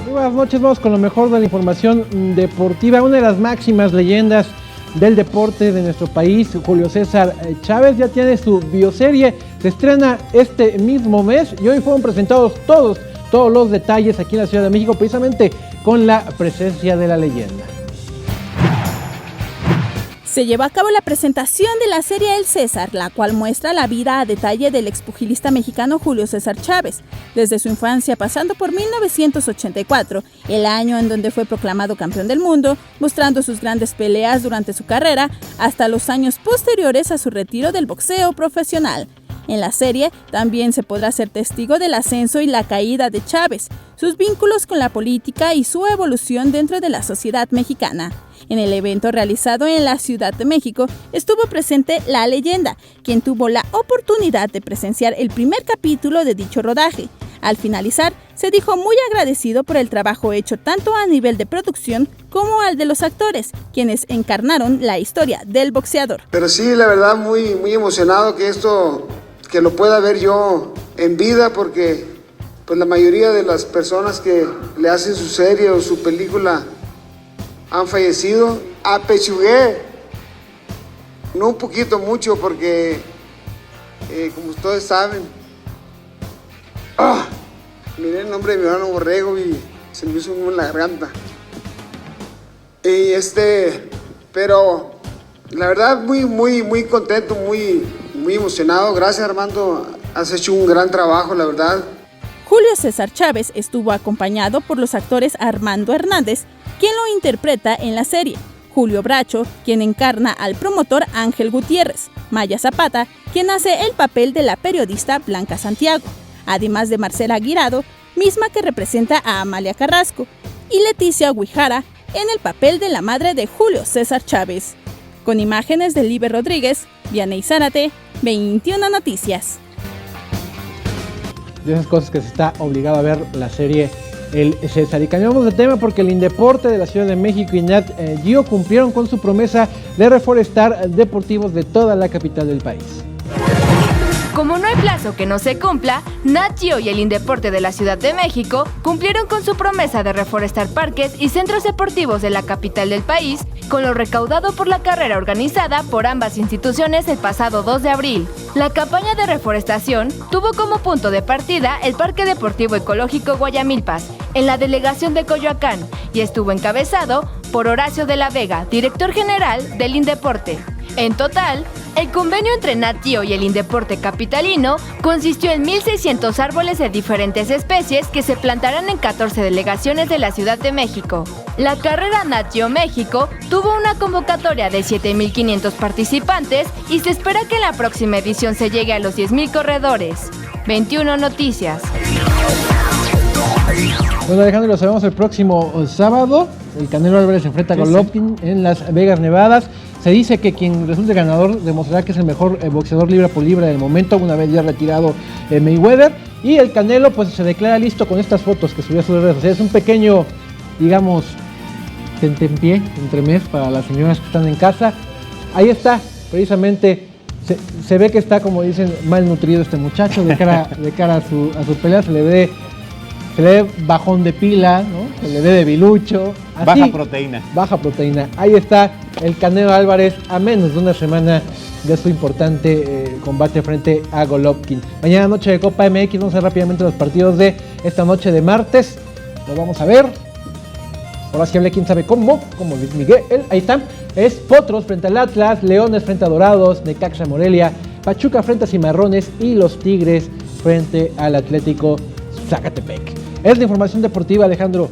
Muy buenas noches, vamos con lo mejor de la información deportiva. Una de las máximas leyendas del deporte de nuestro país, Julio César Chávez, ya tiene su bioserie, se estrena este mismo mes y hoy fueron presentados todos los detalles aquí en la Ciudad de México, precisamente con la presencia de la leyenda. Se llevó a cabo la presentación de la serie El César, la cual muestra la vida a detalle del expugilista mexicano Julio César Chávez, desde su infancia pasando por 1984, el año en donde fue proclamado campeón del mundo, mostrando sus grandes peleas durante su carrera, hasta los años posteriores a su retiro del boxeo profesional. En la serie también se podrá ser testigo del ascenso y la caída de Chávez, sus vínculos con la política y su evolución dentro de la sociedad mexicana. En el evento realizado en la Ciudad de México estuvo presente la leyenda, quien tuvo la oportunidad de presenciar el primer capítulo de dicho rodaje. Al finalizar, se dijo muy agradecido por el trabajo hecho tanto a nivel de producción como al de los actores, quienes encarnaron la historia del boxeador. Pero sí, la verdad, muy emocionado que lo pueda ver yo en vida, porque pues la mayoría de las personas que le hacen su serie o su película han fallecido. Apechugué, no un poquito, mucho, porque como ustedes saben, miré el nombre de mi hermano Borrego y se me hizo un nudo en la garganta. Y pero la verdad muy contento, muy emocionado. Gracias, Armando, has hecho un gran trabajo, la verdad. Julio César Chávez estuvo acompañado por los actores Armando Hernández, quien lo interpreta en la serie, Julio Bracho, quien encarna al promotor Ángel Gutiérrez, Maya Zapata, quien hace el papel de la periodista Blanca Santiago, además de Marcela Guirado, misma que representa a Amalia Carrasco, y Leticia Guijara en el papel de la madre de Julio César Chávez. Con imágenes de Liber Rodríguez, Vianey Zárate, 21 Noticias. De esas cosas que se está obligado a ver la serie El César. Y cambiamos de tema porque el Indeporte de la Ciudad de México y Nat Geo cumplieron con su promesa de reforestar deportivos de toda la capital del país. Como no hay plazo que no se cumpla, Nat Geo y el Indeporte de la Ciudad de México cumplieron con su promesa de reforestar parques y centros deportivos de la capital del país con lo recaudado por la carrera organizada por ambas instituciones el pasado 2 de abril. La campaña de reforestación tuvo como punto de partida el Parque Deportivo Ecológico Guayamilpas, en la delegación de Coyoacán, y estuvo encabezado por Horacio de la Vega, director general del Indeporte. En total, el convenio entre Nat Geo y el Indeporte capitalino consistió en 1,600 árboles de diferentes especies que se plantarán en 14 delegaciones de la Ciudad de México. La carrera Nat Geo México tuvo una convocatoria de 7,500 participantes y se espera que en la próxima edición se llegue a los 10,000 corredores. 21 Noticias. Bueno, Alejandro, lo sabemos el próximo sábado. El Canelo Álvarez se enfrenta a Golovkin en Las Vegas, Nevada. Se dice que quien resulte ganador demostrará que es el mejor boxeador libra por libra del momento, una vez ya retirado Mayweather. Y el Canelo pues se declara listo con estas fotos que subió a sus redes sociales. Un pequeño, digamos, tentempié, entremés para las señoras que están en casa. Ahí está, precisamente, se ve que está, como dicen, mal nutrido este muchacho. De cara a su pelea se le ve bajón de pila, ¿no? Se le ve debilucho. Así, baja proteína. Ahí está el Canelo Álvarez a menos de una semana de su importante combate frente a Golovkin. Mañana noche de Copa MX, vamos a ver rápidamente los partidos de esta noche de martes. Los vamos a ver. Ahora sí hablé quién sabe cómo, como Luis Miguel. Ahí está. Es Potros frente al Atlas, Leones frente a Dorados, Necaxa Morelia, Pachuca frente a Cimarrones y los Tigres frente al Atlético Zacatepec. Es la información deportiva, Alejandro.